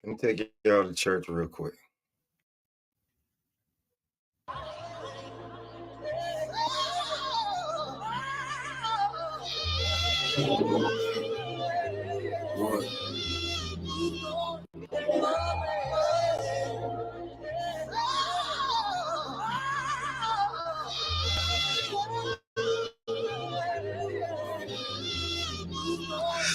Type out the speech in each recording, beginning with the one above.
Let me take y'all to church real quick. One.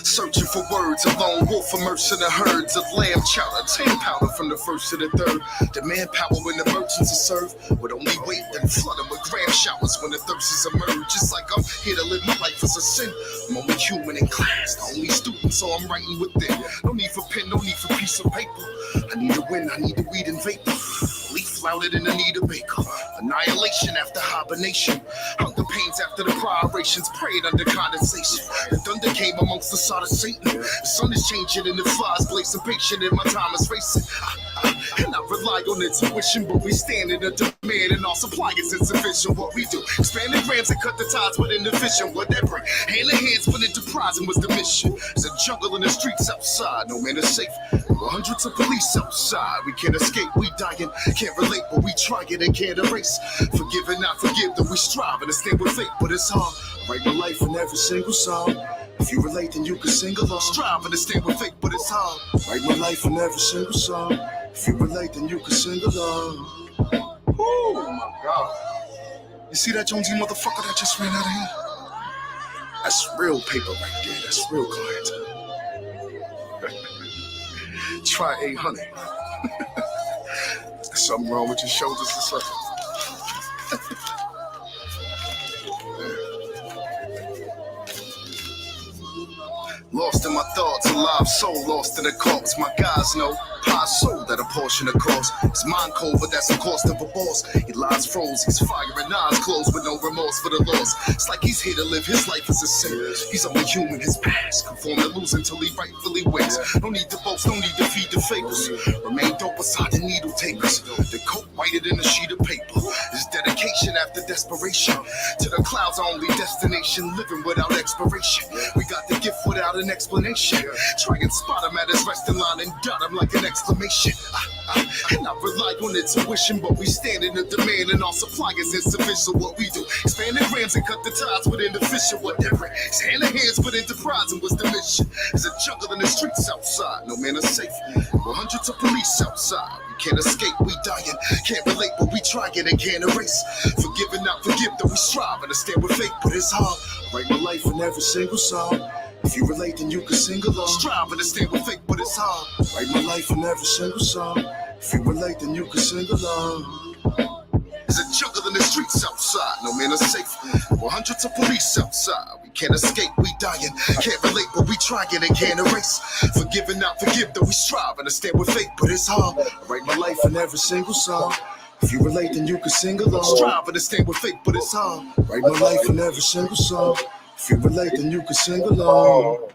Searching for words, a lone wolf immersed in the herds of lamb chowder, 10 powder from the first to the third. The manpower when the merchants are served would only wait, then flood them with gram showers when the thirsts emerge. It's like I'm here to live my life as a sin. I'm only human in class, the only student, so I'm writing within. No need for pen, no need for piece of paper. I need a win, I need to weed and vapor. Leaf flouted in the need of baker. Annihilation after hibernation. Hunger pains after the prioritions, prayed under condensation. The thunder came amongst the sod of Satan. The sun is changing and the flies blazing patient and my time is racing. And I rely on intuition, but we stand in a demand and our supply is insufficient. What we do, expand the grams and cut the ties within the vision. What that bring, hand in hand, split enterprising was the mission. There's a jungle in the streets outside, no man is safe. There were hundreds of police outside, we can't escape, we dying. Can't relate, but we try it and can't erase. Forgive and not forgive, that we strive and stand with fate, but it's hard. I write my life in every single song. If you relate, then you can sing along. Strive and stand with fate, but it's hard. Write my life in every single song. If you relate, then you can sing along. Oh my God. You see that Jonesy motherfucker that just ran out of here? That's real paper right there. That's real clientele. Try 800. Something wrong with your shoulders or something. Lost in my thoughts, alive soul, lost in the cause. My guys know, high soul that a portion of cost. It's mind cold, but that's the cost of a boss. He lies froze, he's firing eyes closed with no remorse for the loss. It's like he's here to live his life as a sin. He's only human, his past conform to lose until he rightfully wins. No need to boast, no need to feed the fables. Remain dope beside the needle takers. The coat whiter than a sheet of paper. His dedication after desperation. To the clouds, our only destination. Living without expiration. We got the gift without an explanation. Try and spot him at his resting line and dot him like an exclamation. And I rely on intuition, but we stand in the demand and our supply is insufficient. What we do, expand the grams and cut the ties within the fisher. What that bring, it's hand in hands, but enterprising was the mission. There's a jungle in the streets outside, no man is safe. We're hundreds of police outside. We can't escape, we dying. Can't relate, but we try it and can't erase. Forgive and not forgive, though we strive and stand with fate, but it's hard. I write my life in every single song. If you relate, then you can sing along. Strive and stand with fate, but it's hard. Write my life in every single song. If you relate, then you can sing along. There's a jungle in the streets outside, no man is safe. We're hundreds of police outside. We can't escape, we dying. Can't relate, but we try it and can't erase. Forgive and not forgive, though we strive and stand with fate, but it's hard. I write my life in every single song. If you relate, then you can sing along. Strive and stand with fate, but it's hard. Write my life in every single song. If you relate, then you can sing along.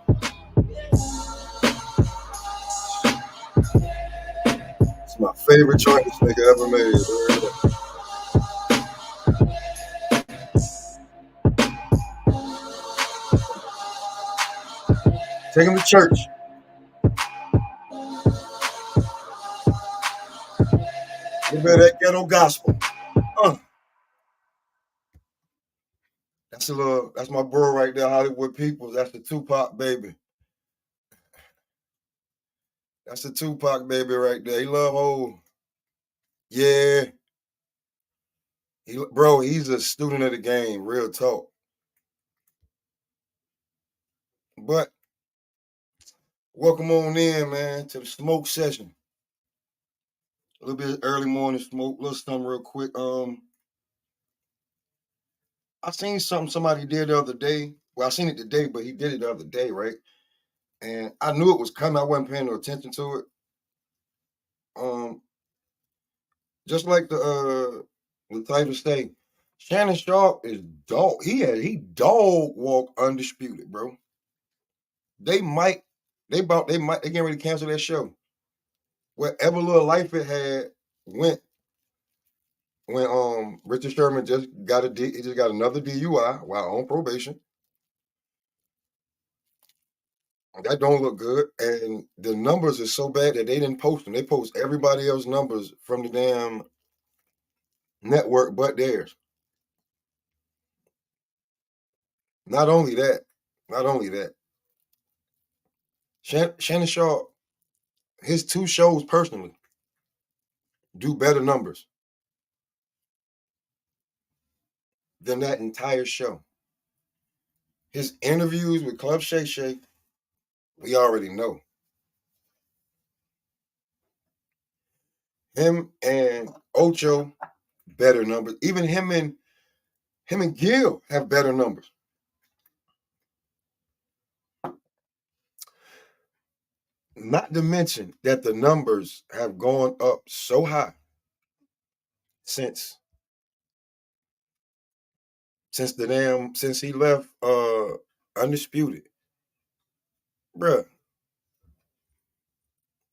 It's my favorite choice this nigga ever made. Take him to church. Give me that ghetto gospel. That's my bro right there, Hollywood Peoples. That's the Tupac baby. That's the Tupac baby right there. He love old. Yeah. Bro, he's a student of the game, real talk. But welcome on in, man, to the smoke session. A little bit early morning smoke, little something real quick. I seen something somebody did the other day. Well, I seen it today, but he did it the other day, right? And I knew it was coming. I wasn't paying no attention to it. Just like the title say, Shannon Sharpe is dog. He dog walk Undisputed, bro. They getting ready to cancel that show. Whatever little life it had went when Richard Sherman just got another DUI while on probation. That don't look good. And the numbers are so bad that they didn't post them. They post everybody else's numbers from the damn network but theirs. Not only that, not only that, Shannon Sharpe, his two shows personally do better numbers than that entire show. His interviews with Club Shay Shay, we already know. Him and Ocho, better numbers. Even him and Gil have better numbers. Not to mention that the numbers have gone up so high since since he left Undisputed. Bruh,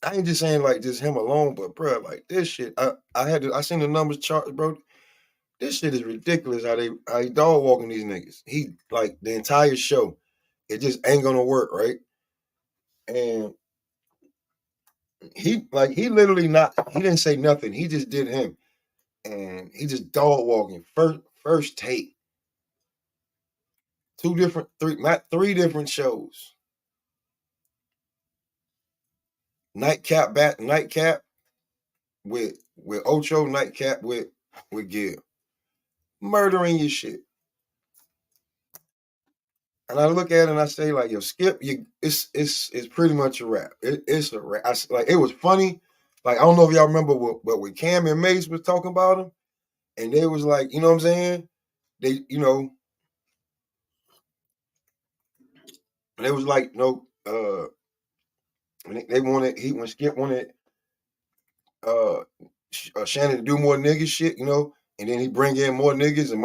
I ain't just saying like just him alone, but bruh, like this shit. I seen the numbers chart, bro. This shit is ridiculous how he dog walking these niggas. He like the entire show. It just ain't gonna work, right? And he literally not he didn't say nothing. He just did him. And he just dog walking. First take. Not three different shows. Nightcap with Ocho, nightcap with Gil. Murdering your shit. And I look at it and I say, like, yo, Skip, it's pretty much a wrap. It's a wrap. Like, it was funny. Like, I don't know if y'all remember what when Cam and Mace was talking about him, and they was like, you know what I'm saying? They, they was like, when they wanted when Skip wanted uh, Shannon to do more nigga shit, and then he bring in more niggas, and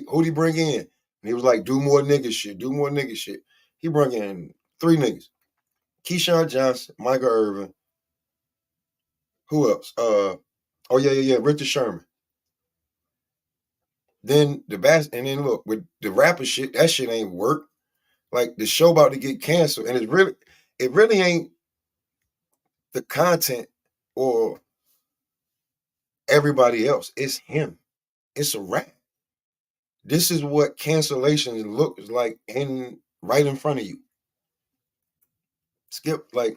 who'd he bring in? And he was like, do more nigga shit, do more nigga shit. He bring in three niggas: Keyshawn Johnson, Michael Irvin. Who else? Oh yeah, Richard Sherman. Then and then look with the rapper shit. That shit ain't work. Like the show about to get canceled, and it really ain't the content or everybody else. It's him. It's a rap. This is what cancellation looks like right in front of you. Skip, like,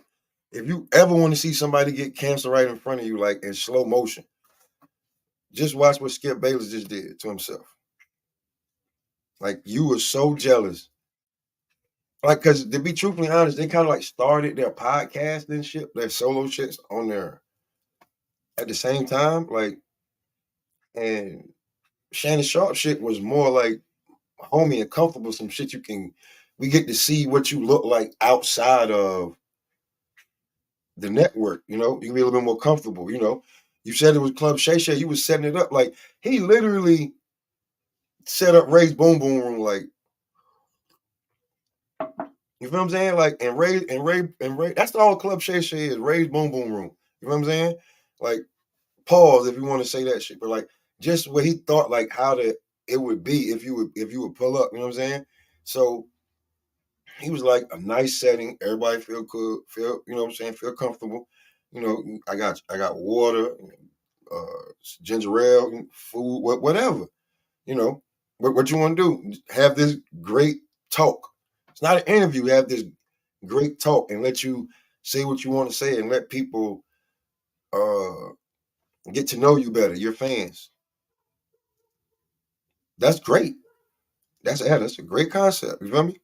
if you ever want to see somebody get canceled right in front of you, like in slow motion, just watch what Skip Bayless just did to himself. Like, you were so jealous. Like, because to be truthfully honest, they kind of like started their podcast and shit, their solo shits on there at the same time. Like, and Shannon Sharpe shit was more like homey and comfortable. Some shit we get to see what you look like outside of the network. You can be a little bit more comfortable. You said it was Club Shay Shay. You was setting it up like he literally set up Ray's Boom Boom Room. Like, you feel what I'm saying? Like, and Ray. That's all Club Shay Shay is. Ray's Boom Boom Room. You know what I'm saying? Like, pause if you want to say that shit, but like just what he thought, like it would be if you would pull up. You know what I'm saying? So he was like a nice setting. Everybody feel good. You know what I'm saying? Feel comfortable. I got water, ginger ale, food, whatever. What you want to do? Have this great talk. It's not an interview. Have this great talk and let you say what you want to say and let people get to know you better, your fans. That's great. That's a great concept. You feel me?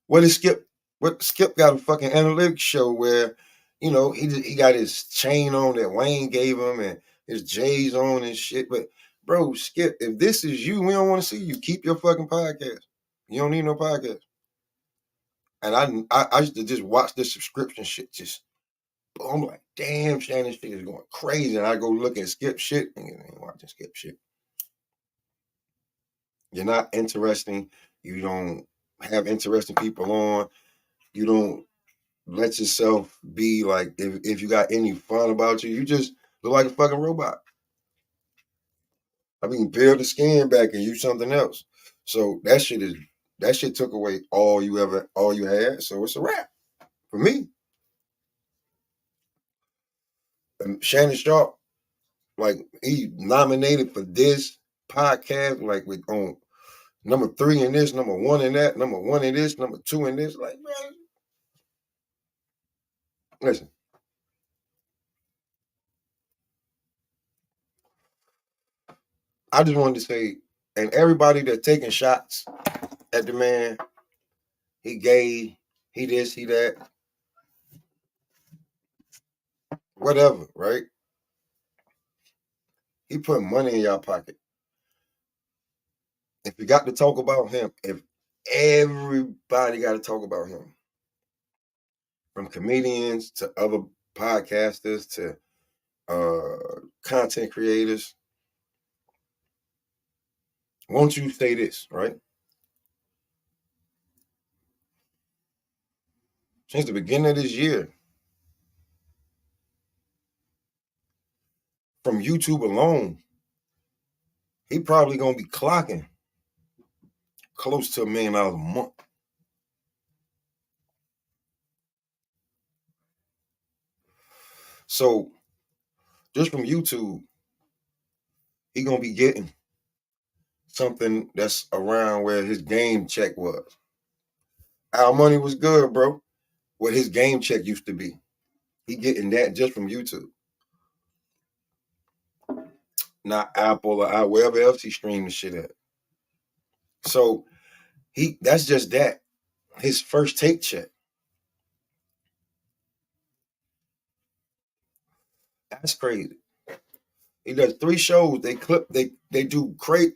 What is Skip? What Skip got a fucking analytics show where, he got his chain on that Wayne gave him and his J's on and shit. But bro, Skip, if this is you, we don't want to see you. Keep your fucking podcast. You don't need no podcast. And I used to just watch the subscription shit. I'm like, damn, Shannon shit is going crazy. And I go look at Skip shit and I ain't watching Skip shit. You're not interesting. You don't have interesting people on. You don't let yourself be like, if you got any fun about you just look like a fucking robot. I mean, peel the skin back and you something else. So that shit is that shit took away all you had. So it's a wrap for me. And Shannon Sharpe, like he nominated for this podcast, like with on number 3 in this, number 1 in that, number 1 in this, number 2 in this. Like, man, listen. I just wanted to say, and everybody that's taking shots at the man, he gay, he this, he that, whatever, right? He put money in y'all pocket. If you got to talk about him, if everybody got to talk about him, from comedians to other podcasters to content creators, won't you say this, right? Since the beginning of this year, from YouTube alone, he probably gonna be clocking close to $1 million a month. So just from YouTube, he gonna be getting something that's around where his game check was. Our money was good, bro. What his game check used to be. He getting that just from YouTube. Not Apple or wherever else he streamed the shit at. So that's just that. His first take check. That's crazy. He does 3 shows. They do great.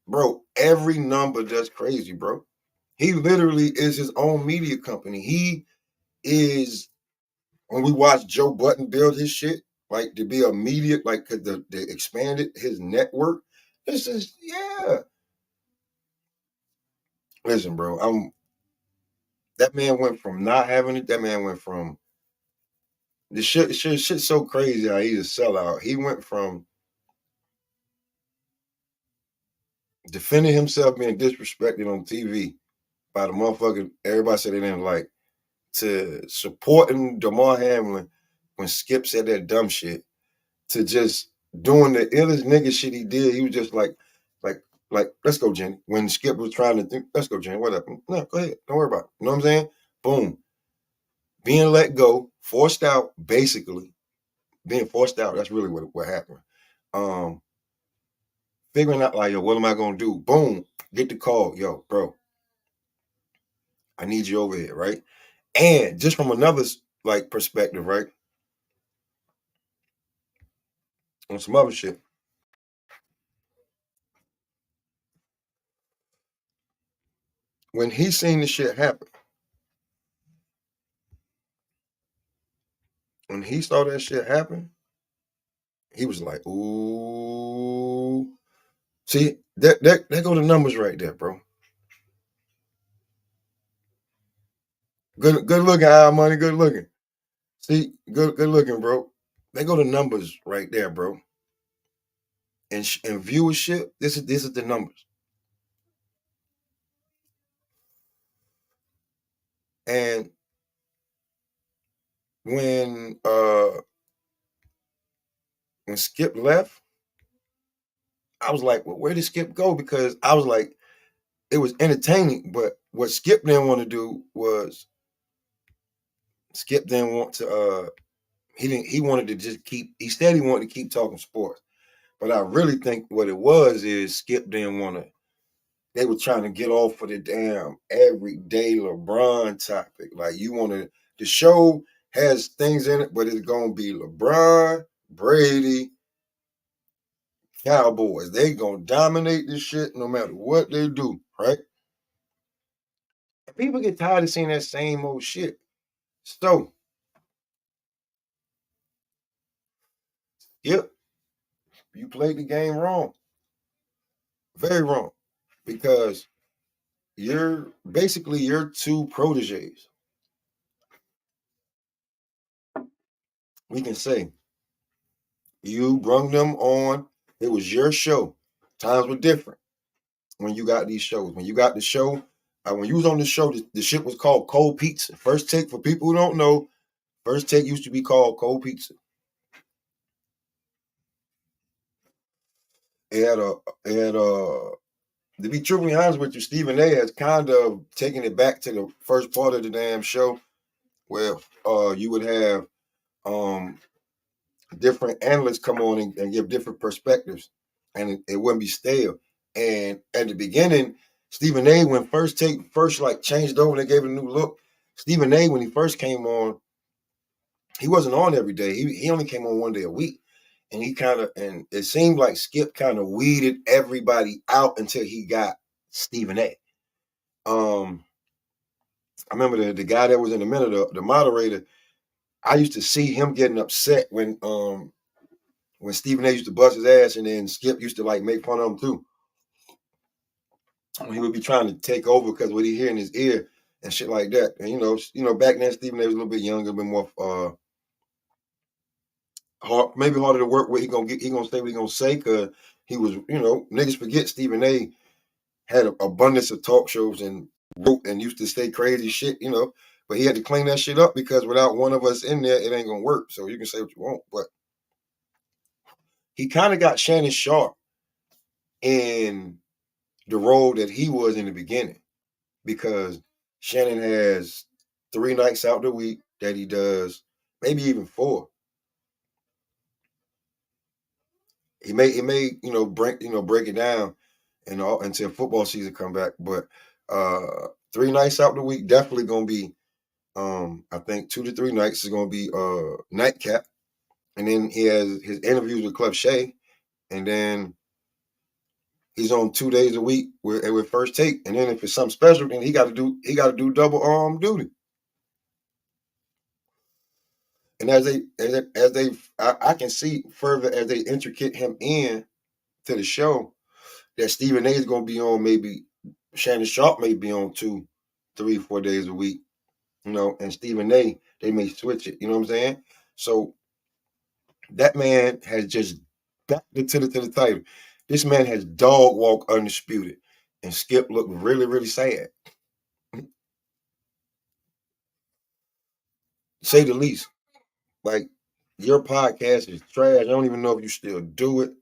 Bro, every number does crazy, bro. He literally is his own media company. He is, when we watch Joe Budden build his shit, like to be a media, like they expanded his network. This is, yeah. Listen, bro, that man went from not having it, that man went from the shit's so crazy how he's a sellout. He went from defending himself being disrespected on TV by the motherfucker everybody said they didn't like, to supporting Damar Hamlin when Skip said that dumb shit, to just doing the illest nigga shit he did. He was just like, let's go, Jenny. When Skip was trying to think, let's go, Jenny. Whatever. No, go ahead. Don't worry about it. You know what I'm saying? Boom. Being let go, forced out, basically. Being forced out. That's really what happened. Figuring out like, yo, what am I gonna do? Boom. Get the call. Yo, bro. I need you over here, right? And just from another like perspective, right? On some other shit. When he seen the shit happen, when he saw that shit happen, he was like, ooh. See, that go the numbers right there, bro. Good looking, Al Money, good looking. See, good looking, bro. They go the numbers right there, bro. And viewership, this is the numbers. And when Skip left, I was like, well, where did Skip go? Because I was like, it was entertaining, but what Skip didn't want to do was Skip didn't want to he wanted to just he said he wanted to keep talking sports. But I really think what it was is Skip didn't want to, they were trying to get off of the damn everyday LeBron topic. Like the show has things in it, but it's gonna be LeBron, Brady, Cowboys. They gonna dominate this shit no matter what they do, right? And people get tired of seeing that same old shit. So, yep, you played the game wrong. Very wrong. Because you're basically your 2 proteges. We can say you brung them on. It was your show. Times were different when you got these shows. When you got the show, When you was on the show, the shit was called Cold Pizza. First Take, for people who don't know, First Take used to be called Cold Pizza. It had to be truly honest with you, Stephen A has kind of taken it back to the first part of the damn show where you would have um different analysts come on and give different perspectives, and it wouldn't be stale. And at the beginning, Stephen A, when First Take first like changed over, they gave it a new look. Stephen A, when he first came on, he wasn't on every day. He only came on one day a week. And and it seemed like Skip kind of weeded everybody out until he got Stephen A. I remember the guy that was in the middle, the moderator. I used to see him getting upset when Stephen A used to bust his ass, and then Skip used to like make fun of him too. He would be trying to take over because what he hear in his ear and shit like that. And back then Stephen A was a little bit younger, a bit more hard, maybe harder to work with. He gonna say what he gonna say because he was, niggas forget Stephen A had an abundance of talk shows and wrote and used to say crazy shit, but he had to clean that shit up because without one of us in there, it ain't gonna work. So you can say what you want, but he kind of got Shannon Sharpe in the role that he was in the beginning because Shannon has 3 nights out the week that he does, maybe even 4. He may break it down and all until football season come back, but 3 nights out the week definitely gonna be I think 2 to 3 nights is gonna be nightcap, and then he has his interviews with Club Shay, and then he's on 2 days a week with First Take, and then if it's something special, then he got to do double duty. And I can see further as they intricate him in to the show that Stephen A is gonna be on, maybe Shannon Sharpe may be on 2, 3, 4 days a week, and Stephen A they may switch it. You know what I'm saying? So that man has just back to the title. This man has dog walk Undisputed, and Skip looked really really sad, say the least. Like, your podcast is trash. I don't even know if you still do it.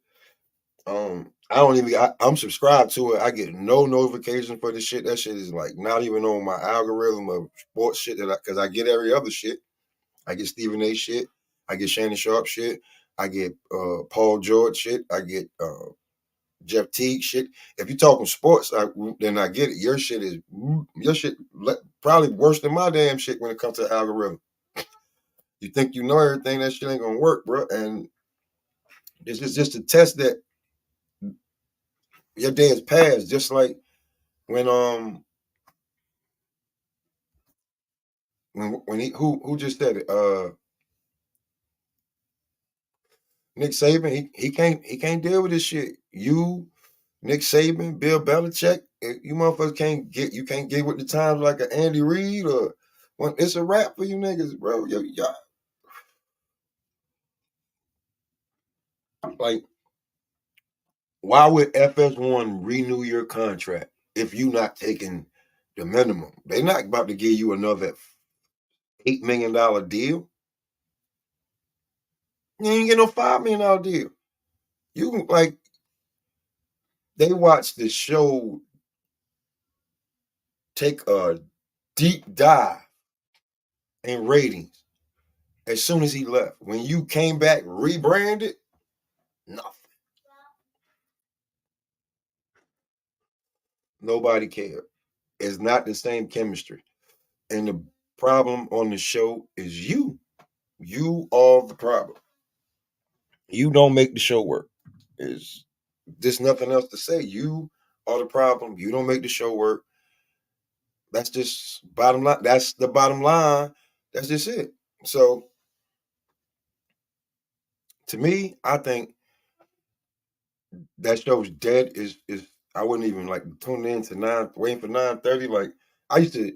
I don't even. I'm subscribed to it. I get no notification for this shit. That shit is like not even on my algorithm of sports shit because I get every other shit. I get Stephen A shit. I get Shannon Sharpe shit. I get Paul George shit. I get Jeff Teague shit. If you're talking sports, then I get it. Your shit probably worse than my damn shit when it comes to the algorithm. You think you know everything? That shit ain't gonna work, bro. And this is just a test that your day has passed. Just like when he who just said it? Nick Saban. He can't deal with this shit. You, Nick Saban, Bill Belichick. You motherfuckers can't get with the times like an Andy Reid or when it's a wrap for you niggas, bro. Y'all like, why would FS1 renew your contract if you not taking the minimum? They not about to give you another $8 million deal. You ain't get no $5 million deal. You like, they watched the show take a deep dive in ratings as soon as he left. When you came back rebranded, nothing. Nobody cared. It's not the same chemistry. And the problem on the show is you. You are the problem. You don't make the show work. Is There's nothing else to say. You are the problem. You don't make the show work. That's just bottom line. That's the bottom line. That's just it. So to me, I think that show's dead. Is I wouldn't even like tune in to waiting for 9:30. Like, I used to,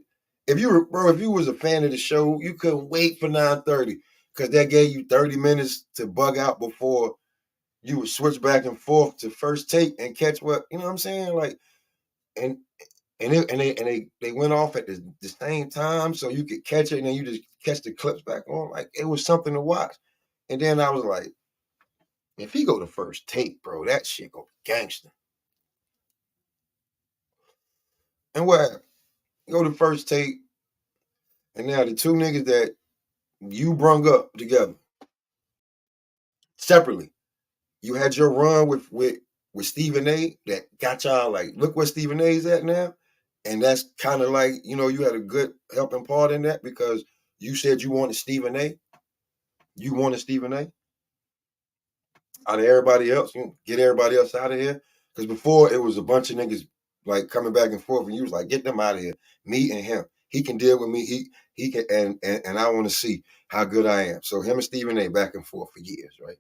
if you was a fan of the show, you couldn't wait for 9:30 because that gave you 30 minutes to bug out before you would switch back and forth to First Take and catch what, you know what I'm saying? Like, and And they went off at the same time, so you could catch it, and then you just catch the clips back on. Like it was something to watch. And then I was like, if he go to first take, bro, that shit go gangster. And what? Go to first take, and now the two niggas that you brung up together separately. You had your run with Stephen A. that got y'all like, look where Stephen A's at now. And that's kind of like, you had a good helping part in that because you said you wanted Stephen A. You wanted Stephen A. Out of everybody else, get everybody else out of here. Because before it was a bunch of niggas like coming back and forth, and you was like, get them out of here. Me and him. He can deal with me. He can, and I want to see how good I am. So him and Stephen A. back and forth for years, right?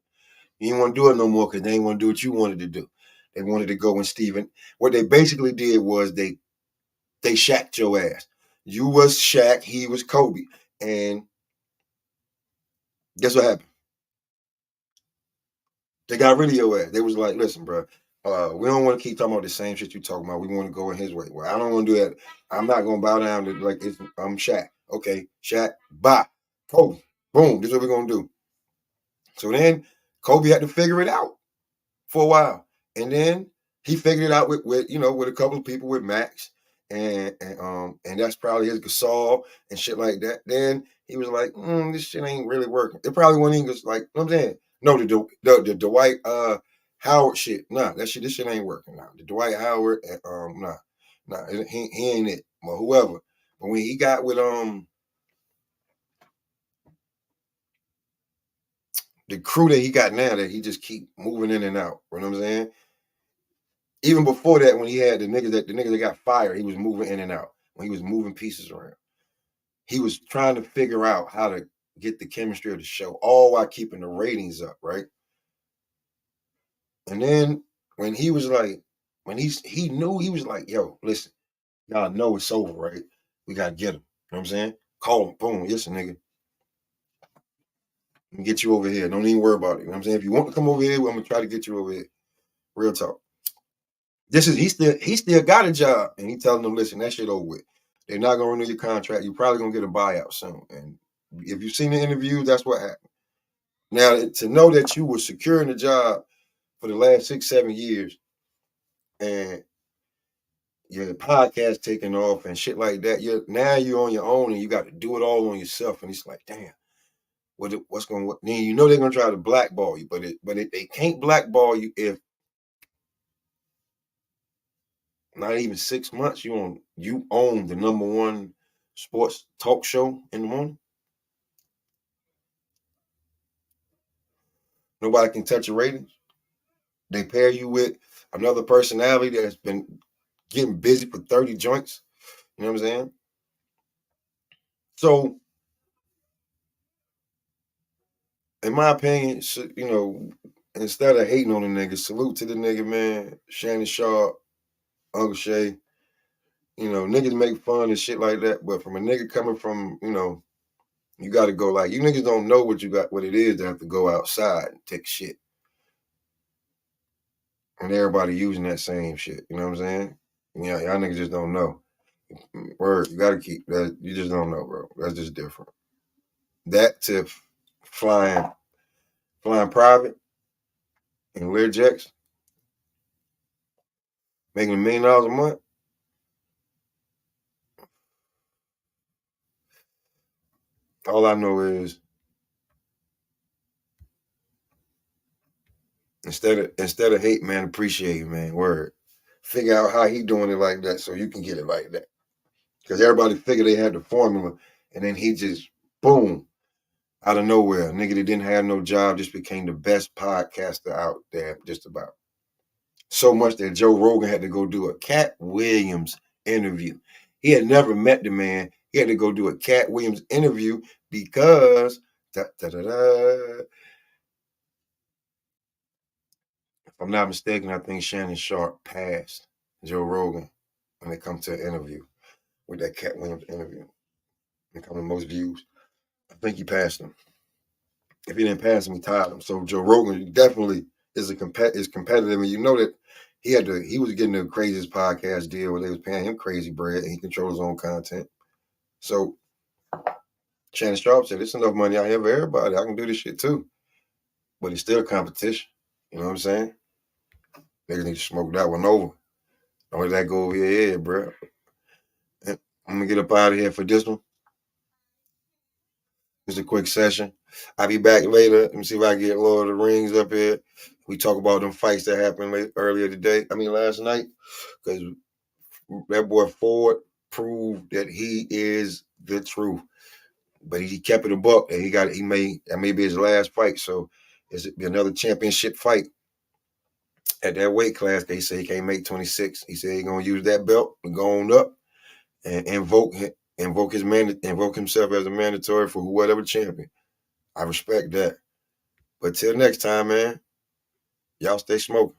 You didn't want to do it no more because they didn't want to do what you wanted to do. They wanted to go when Stephen. What they basically did was they Shaq'd your ass. You was Shaq, he was Kobe, and guess what happened? They got rid of your ass. They was like, listen, bro, we don't want to keep talking about the same shit you talking about. We want to go in his way. Well, I don't want to do that. I'm not gonna bow down to like it's, I'm Shaq. Okay, Shaq, bye. Kobe, boom. This is what we're gonna do. So then Kobe had to figure it out for a while, and then he figured it out with with a couple of people with Max, and that's probably his Gasol and shit like that. Then he was like, this shit ain't really working. It probably wasn't even like, you know what I'm saying, no, the Dwight Howard shit, nah, this shit ain't working now. The Dwight Howard, nah, he ain't it. Well, whoever, but when he got with the crew that he got now, that he just keep moving in and out. You know what I'm saying? Even before that, when he had the niggas that got fired, he was moving in and out. When he was moving pieces around, he was trying to figure out how to get the chemistry of the show, all while keeping the ratings up, right? And then when he was like, when he knew, he was like, yo, listen, y'all know it's over, right? We gotta get him. You know what I'm saying? Call him, boom, listen, nigga. Let me get you over here. Don't even worry about it. You know what I'm saying? If you want to come over here, I'm gonna try to get you over here. Real talk. This is he still got a job, and he telling them, listen, that shit over with. They're not gonna renew your contract. You're probably gonna get a buyout soon. And if you've seen the interview, that's what happened. Now to know that you were securing a job for the last 6-7 years, and your podcast taking off and shit like that, you're on your own and you got to do it all on yourself. And it's like, damn, what's going? Then they're gonna try to blackball you, but they can't blackball you if not even 6 months, you own the #1 sports talk show in the morning. Nobody can touch your ratings. They pair you with another personality that's been getting busy for 30 joints. You know what I'm saying? So, in my opinion, instead of hating on the nigga, salute to the nigga, man. Shannon Sharpe, Uncle Shay. Niggas make fun and shit like that, but from a nigga coming from, you got to go like, you niggas don't know what it is to have to go outside and take shit. And everybody using that same shit. You know what I'm saying? Yeah, y'all niggas just don't know. Word, you gotta keep that. You just don't know, bro. That's just different. That to flying private in Learjets, making $1 million a month. All I know is instead of hate, man, appreciate, man. Word. Figure out how he doing it like that so you can get it like that. Because everybody figured they had the formula, and then he just boom out of nowhere. Nigga that didn't have no job just became the best podcaster out there, just about. So much that Joe Rogan had to go do a Cat Williams interview. He had never met the man. He had to go do a Cat Williams interview because if I'm not mistaken, I think Shannon Sharpe passed Joe Rogan when it comes to an interview with that Cat Williams interview. It comes to most views. I think he passed him. If he didn't pass him, he tied him. So Joe Rogan definitely is competitive, and you know that he was getting the craziest podcast deal where they was paying him crazy bread and he controlled his own content. So Shannon Sharpe said, "It's enough money out here for everybody. I can do this shit too." But it's still competition. You know what I'm saying? Niggas need to smoke that one over. Don't let that go over your head, bro. And I'm gonna get up out of here for this one. Just a quick session. I'll be back later. Let me see if I can get Lord of the Rings up here. We talk about them fights that happened earlier today. Last night. Because that boy Ford proved that he is the truth. But he kept it a buck, and that may be his last fight. So it's be another championship fight at that weight class. They say he can't make 26. He said he's gonna use that belt and go on up and invoke himself as a mandatory for whatever champion. I respect that. But till next time, man, y'all stay smoking.